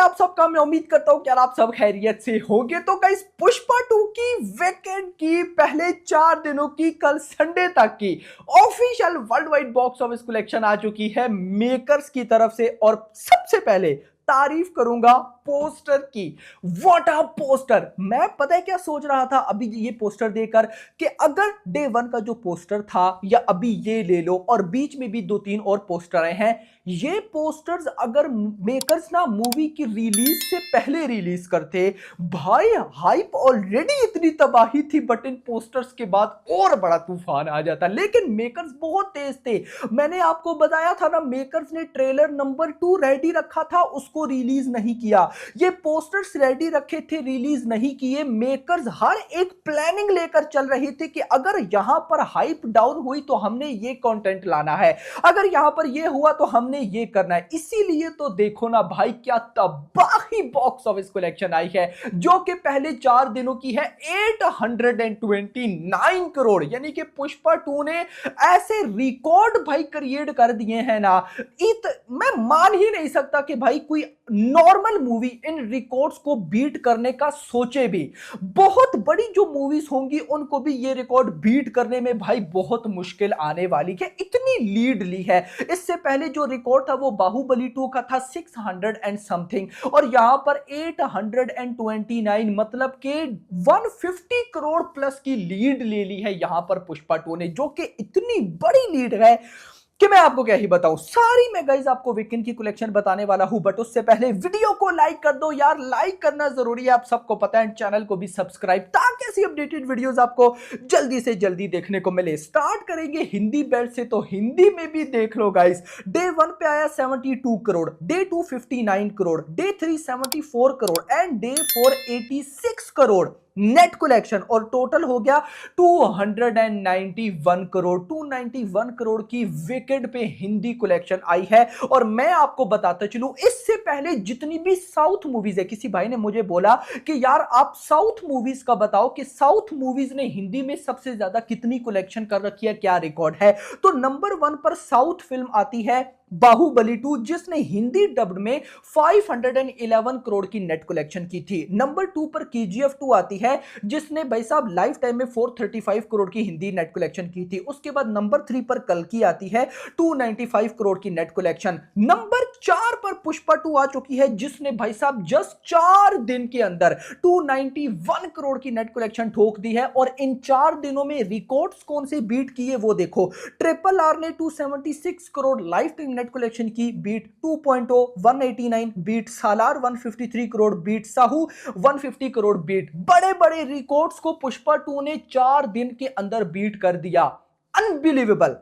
आप सबका? मैं उम्मीद करता हूं कि यार आप सब खैरियत से होंगे। तो गाइस, पुष्पा 2 की वीकेंड की पहले 4 दिनों की, कल संडे तक की official world wide box office collection आ चुकी है मेकर्स की तरफ से। और सबसे पहले तारीफ करूंगा पोस्टर की। What a poster! मैं पता है क्या सोच रहा था अभी ये पोस्टर देखकर, कि अगर डे वन का जो पोस्टर था या अभी ये ले लो, और बीच में भी 2-3 और पोस्टर आए हैं, ये पोस्टर्स अगर मेकर्स ना मूवी की रिलीज से पहले रिलीज करते, भाई हाइप ऑलरेडी इतनी तबाही थी, बट इन पोस्टर्स के बाद और बड़ा तूफान आ जाता। लेकिन मेकर्स बहुत तेज थे। मैंने आपको बताया था ना, मेकर्स ने ट्रेलर नंबर 2 रेडी रखा था, उसको रिलीज नहीं किया। ये पोस्टर्स रेडी रखे थे, रिलीज नहीं किए। मेकर्स हर एक प्लानिंग लेकर चल रही थी कि अगर यहां पर हाइप डाउन हुई तो हमने ये कंटेंट लाना है, अगर यहां पर ये हुआ तो हमने ये करना है। इसीलिए तो देखो ना भाई, क्या तबाही बॉक्स ऑफिस कलेक्शन आई है, जो कि पहले 4 दिनों की है 829 करोड़। यानी कि पुष्पा 2 ने ऐसे रिकॉर्ड भाई क्रिएट कर दिए हैं ना, मैं मान ही नहीं सकता कि भाई कोई नॉर्मल मूवी इन रिकॉर्ड्स को बीट करने का सोचे भी। बहुत बड़ी जो मूवीज होंगी उनको भी ये रिकॉर्ड बीट करने में भाई बहुत मुश्किल आने वाली है, इतनी लीड ली है। इससे पहले जो रिकॉर्ड था वो बाहुबली 2 का था 600 एंड समथिंग, और यहां पर 829, मतलब के 150 करोड़ प्लस की लीड ले ली है यहां पर पुष्पा 2 ने, जो कि इतनी बड़ी लीड है कि मैं आपको क्या ही बताऊं। सारी मैं गाइस आपको वीकेंड की कलेक्शन बताने वाला हूं, बट उससे पहले वीडियो को लाइक कर दो यार, लाइक करना जरूरी है, आप सबको पता है। चैनल को भी सब्सक्राइब, ताकि ऐसी अपडेटेड वीडियोस आपको जल्दी से जल्दी देखने को मिले। स्टार्ट करेंगे हिंदी बेल्ट से, तो हिंदी में भी देख लो गाइस। डे 1 पे आया 72 crore, day 2 59 crore, day 3 74 crore and day 4 86 crore net collection, और टोटल हो गया 291 करोड़। 291 करोड़ की वीकेंड पे हिंदी कलेक्शन आई है। और मैं आपको बताता चलूं, इससे पहले जितनी भी साउथ मूवीज है, किसी भाई ने मुझे बोला कि यार आप साउथ मूवीज का बताओ कि साउथ मूवीज ने हिंदी में सबसे ज्यादा कितनी कलेक्शन कर रखी है, क्या रिकॉर्ड है। तो नंबर 1 पर साउथ फिल्म आती है बाहुबली 2, जिसने हिंदी डब्ड में 511 करोड़ की नेट कलेक्शन की थी। नंबर 2 पर केजीएफ 2 आती है, जिसने भाई साहब लाइफ टाइम में 435 करोड़ की हिंदी नेट कलेक्शन की थी। उसके बाद नंबर 3 पर कल्कि आती है, 295 करोड़ की नेट कलेक्शन। नंबर 4 पर पुष्पा 2 आ चुकी है, जिसने भाई साहब जस्ट 4 दिन के अंदर 291 करोड़ की नेट कलेक्शन ठोक दी है। और इन 4 दिनों में रिकॉर्ड्स कौन से बीट किए वो देखो। ट्रिपल आर ने 276 crore life time net collection की, बीट 2.0 189, बीट सालार 153 करोड़, बीट साहू 150 करोड़, बीट। बड़े बड़े रिकॉर्ड्स को पुष्पा 2 ने 4 दिन के अंदर बीट कर दिया। अनबिलीवेबल।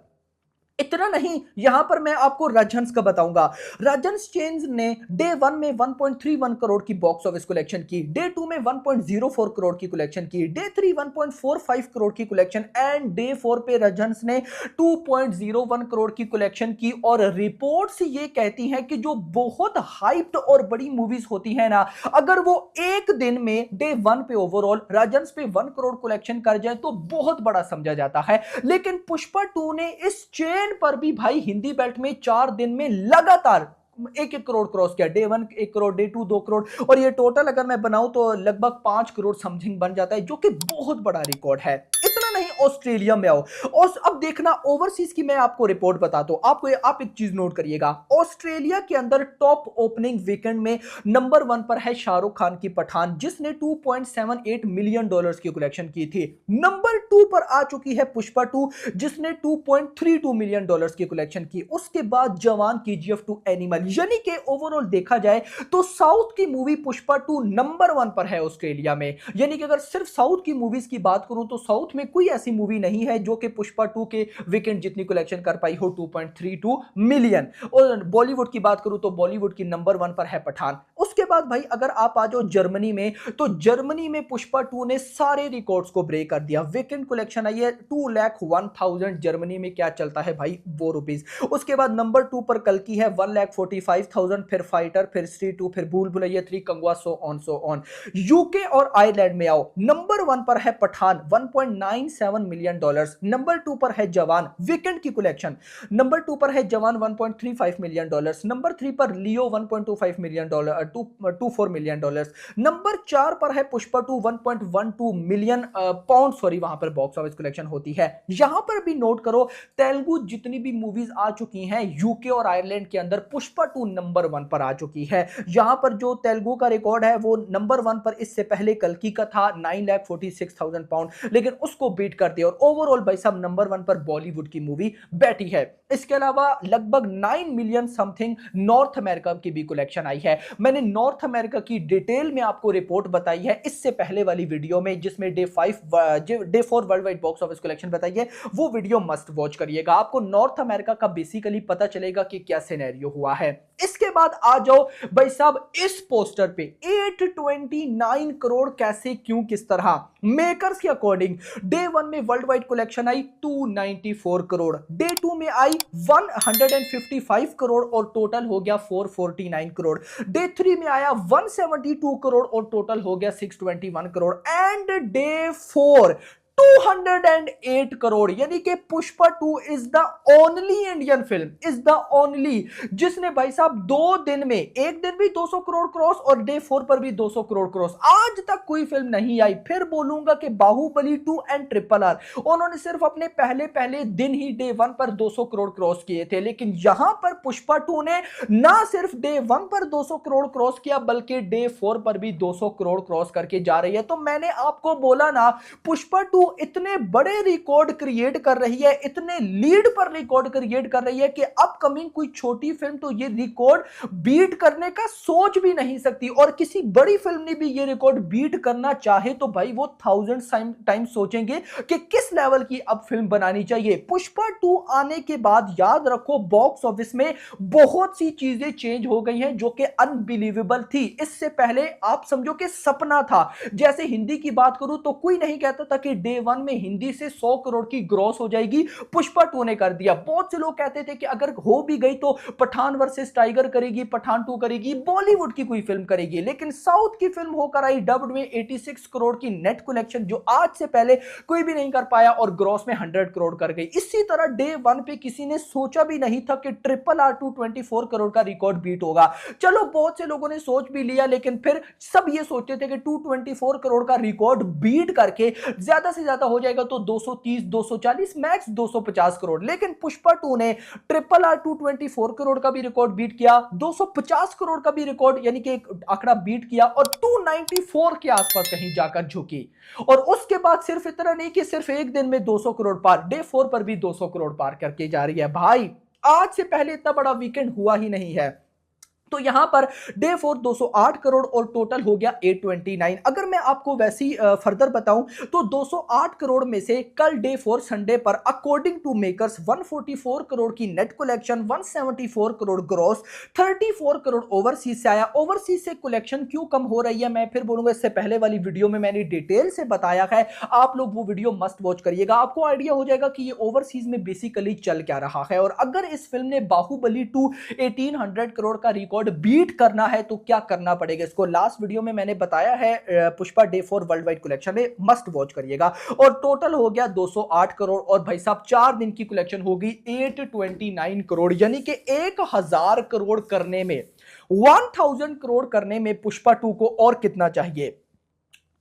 इतना नहीं, यहां पर मैं आपको राजहंस का बताऊंगा। राजहंस चेन्स ने डे 1 में 1.31 करोड़ की बॉक्स ऑफिस कलेक्शन की, डे 2 में 1.04 करोड़ की कलेक्शन की, डे 3 1.45 करोड़ की कलेक्शन एंड डे 4 पे राजहंस ने 2.01 करोड़ की कलेक्शन की। और रिपोर्ट्स ये कहती हैं कि जो बहुत हाइप्ड और बड़ी मूवीज होती है ना, अगर वो एक दिन में डे 1 पे ओवरऑल राजहंस पे 1 करोड़ कलेक्शन कर जाए तो बहुत बड़ा समझा जाता है। लेकिन पुष्पा 2 ने इस चेन पर भी भाई हिंदी बेल्ट में 4 दिन में लगातार 1-1 करोड़ क्रॉस किया। डे 1 1 करोड़, डे 2 2 करोड़, और ये टोटल अगर मैं बनाऊं तो लगभग 5 करोड़ समथिंग बन जाता है, जो कि बहुत बड़ा रिकॉर्ड है। इतना नहीं, ऑस्ट्रेलिया में आओ, और अब देखना ओवरसीज की मैं आपको रिपोर्ट बताता हूं। आप एक चीज नोट करिएगा, ऑस्ट्रेलिया के अंदर टॉप ओपनिंग वीकेंड में नंबर 1 पर है शाहरुख खान की पठान, जिसने 2.78 मिलियन डॉलर्स की कलेक्शन की थी। नंबर 2 पर आ चुकी है पुष्पा 2, जिसने 2.32 मिलियन डॉलर्स की कलेक्शन की। उसके बाद जवान, केजीएफ 2, एनिमल। यानी कि ओवरऑल देखा जाए तो साउथ की मूवी पुष्पा 2 नंबर 1 पर है ऑस्ट्रेलिया में। यानी कि अगर सिर्फ साउथ की मूवीज की बात करूं तो साउथ में कोई ऐसी मूवी नहीं है जो कि पुष्पा 2 के वीकेंड जितनी कलेक्शन कर पाई हो, 2.32 मिलियन। और बॉलीवुड की बात करूं तो बॉलीवुड की नंबर 1 पर है पठान। उसके बाद भाई अगर आप आ जाओ जर्मनी में, तो जर्मनी में पुष्पा 2 ने सारे रिकॉर्ड्स को ब्रेक कर दिया। वीकेंड कलेक्शन आई है 2,01,000। जर्मनी में क्या चलता है भाई, वो रुपीज। उसके बाद नंबर 2 पर कल्कि है 1,45,000, फिर फाइटर, फिर स्ट्री 2, फिर भूल भुलैया 3, कंगवा, सो ऑन। यूके और आयरलैंड में आओ, नंबर 1 पर है पठान 1.97 मिलियन डॉलर्स। नंबर 2 पर है जवान, वीकेंड की कलेक्शन। नंबर 2 पर है जवान 1.35 मिलियन डॉलर्स। नंबर 3 पर लियो 1.25 मिलियन डॉलर, $1.24 मिलियन। नंबर 4 पर है पुष्पा 2, 1.12 मिलियन पाउंड, सॉरी, वहां पर बॉक्स ऑफिस कलेक्शन होती है। यहां पर भी नोट करो, तेलुगु जितनी भी मूवीज आ चुकी हैं यूके और आयरलैंड के अंदर, पुष्पा 2 नंबर 1 पर आ चुकी है। यहां पर जो तेलुगु का रिकॉर्ड है वो नंबर 1 पर इससे पहले कल्कि का था 9,46,000 पाउंड, लेकिन उसको बीट कर दिया। और ओवरऑल भाई साहब नंबर 1 पर बॉलीवुड की मूवी बैठी है। इसके अलावा लगभग 9 मिलियन समथिंग नॉर्थ अमेरिका की भी कलेक्शन आई है। मैंने नॉर्थ अमेरिका की डिटेल में आपको रिपोर्ट बताई है इससे पहले वाली वीडियो में, जिसमें day 4 world wide box office collection बताई है। वो वीडियो मस्ट वॉच करिएगा, आपको नॉर्थ अमेरिका का बेसिकली पता चलेगा कि क्या सिनेरियो हुआ है। इसके बाद आ जाओ भाई साहब इस पोस्टर पे 829 करोड़ कैसे, क्यों, किस तरह। मेकर्स के अकॉर्डिंग डे 1 में वर्ल्ड वाइड कलेक्शन आई 294 करोड़, डे 2 में आई 155 करोड़ और टोटल हो गया 449 करोड़, डे 3 में आया 172 करोड़ और टोटल हो गया 621 करोड़, एंड डे 4 208 करोड़। यानी कि Pushpa 2 is the only Indian film, is the only जिसने भाई साहब 2 दिन में, एक दिन भी 200 करोड़ क्रॉस और डे 4 पर भी 200 करोड़ क्रॉस। आज तक कोई फिल्म नहीं आई। फिर बोलूंगा कि बाहुबली 2 एंड RRR, उन्होंने सिर्फ अपने पहले पहले दिन ही डे 1 पर 200 करोड़ क्रॉस किए थे, लेकिन यहां पर पुष्पा 2 ने ना सिर्फ डे 1 पर 200 करोड़ क्रॉस किया, बल्कि डे 4 पर भी 200 करोड़ क्रॉस करके जा रही है। तो मैंने आपको बोला ना, पुष्पा 2 इतने बड़े रिकॉर्ड क्रिएट कर रही है, इतने लीड पर रिकॉर्ड क्रिएट कर रही है कि अपकमिंग कोई छोटी फिल्म तो ये रिकॉर्ड बीट करने का सोच भी नहीं सकती। और किसी बड़ी फिल्म ने भी ये रिकॉर्ड बीट करना चाहे तो भाई वो 1000 टाइम सोचेंगे कि किस लेवल की अब फिल्म बनानी चाहिए। पुष्पा 2 आने के बाद याद रखो बॉक्स ऑफिस में बहुत सी चीजें चेंज हो गई हैं जो कि अनबिलीवेबल थी। इससे पहले आप समझो कि सपना था। जैसे हिंदी की बात करूं तो कोई नहीं कहता था कि डे 1 में हिंदी से 100 करोड़ की ग्रॉस हो जाएगी, पुष्पा 2 ने कर दिया। बहुत से लोग कहते थे कि अगर हो भी गई तो पठान वर्सेस टाइगर करेगी, पठान 2 करेगी, बॉलीवुड की कोई फिल्म करेगी। लेकिन साउथ की फिल्म होकर आई डब्ड में 86 करोड़ की नेट कलेक्शन, जो आज से पहले कोई भी नहीं कर पाया, और ग्रॉस में 100 करोड़ कर गई। इसी तरह डे 1 पे किसी ने सोचा भी नहीं था कि RRR 224 करोड़ का रिकॉर्ड बीट होगा। चलो बहुत से लोगों ने सोच भी लिया, लेकिन फिर सब ये सोचते थे कि 224 करोड़ का रिकॉर्ड बीट करके ज्यादा से ज्यादा हो जाएगा तो 230, 240, मैक्स 250 करोड़। लेकिन पुष्पा 2 ने RRR 224 करोड़ का भी रिकॉर्ड बीट किया, 250 करोड़ का भी रिकॉर्ड यानी कि एक आंकड़ा बीट किया, और 294 के आसपास कहीं जाकर झुकी। और उसके बाद सिर्फ इतना नहीं कि सिर्फ एक दिन में 200 करोड़ पार, डे 4 पर भी 200 करोड़ पार करके जा रही है। भाई आज से पहले इतना बड़ा वीकेंड हुआ ही नहीं है। तो यहां पर डे 4 208 करोड़ और टोटल हो गया 829। अगर मैं आपको वैसी फर्दर बताऊं तो 208 करोड़ में से कल डे 4 संडे पर अकॉर्डिंग टू मेकर्स 144 करोड़ की net collection, 174 crore gross, 34 crore overseas से आया। ओवरसीज से कलेक्शन क्यों कम हो रही है मैं फिर बोलूंगा, इससे पहले वाली वीडियो में मैंने डिटेल से बताया है, आप लोग वो वीडियो मस्ट वॉच करिएगा, आपको आइडिया हो जाएगा कि ये ओवरसीज में बेसिकली चल क्या रहा है। और अगर इस फिल्म ने बाहुबली 2 1800 करोड़ का रिकॉर्ड बीट करना है तो क्या करना पड़ेगा, इसको लास्ट वीडियो में मैंने बताया है Pushpa day 4 world wide collection में, मस्ट वॉच करिएगा। और टोटल हो गया 208 करोड़ और भाई साहब 4 दिन की कलेक्शन होगी 829 करोड़, यानी कि 1000 करोड़ करने में, 1000 करोड़ करने में पुष्पा 2 को और कितना चाहिए,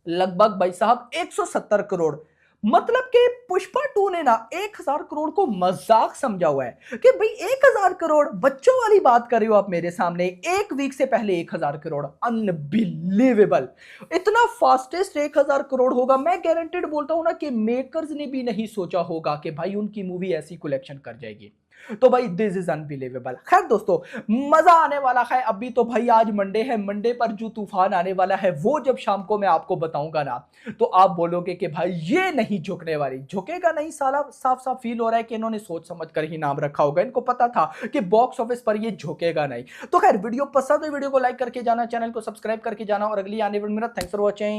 लगभग भाई साहब 170 करोड़। मतलब कि पुष्पा 2 ने ना 1000 करोड़ को मजाक समझा हुआ है कि भाई 1000 करोड़, बच्चों वाली बात कर रहे हो आप मेरे सामने, एक वीक से पहले 1000 करोड़, अनबिलीवेबल। इतना फास्टेस्ट 1000 करोड़ होगा, मैं गारंटेड बोलता हूं ना कि मेकर्स ने भी नहीं सोचा होगा कि भाई उनकी मूवी ऐसी कलेक्शन कर जाएगी। तो भाई दिस इज अनबिलीवेबल। खैर दोस्तों, मजा आने वाला है। अभी तो भाई आज मंडे है, मंडे पर जो तूफान आने वाला है वो जब शाम को मैं आपको बताऊंगा ना, तो आप बोलोगे कि भाई ये नहीं झुकने वाली, झुकेगा नहीं साला। साफ साफ फील हो रहा है कि इन्होंने सोच समझ कर ही नाम रखा होगा, इनको पता था कि बॉक्स ऑफिस पर ये झुकेगा नहीं। तो खैर वीडियो पसंद है, वीडियो को लाइक करके जाना, चैनल को सब्सक्राइब करके जाना, और अगली आने वाली मिनट। Thanks for watching.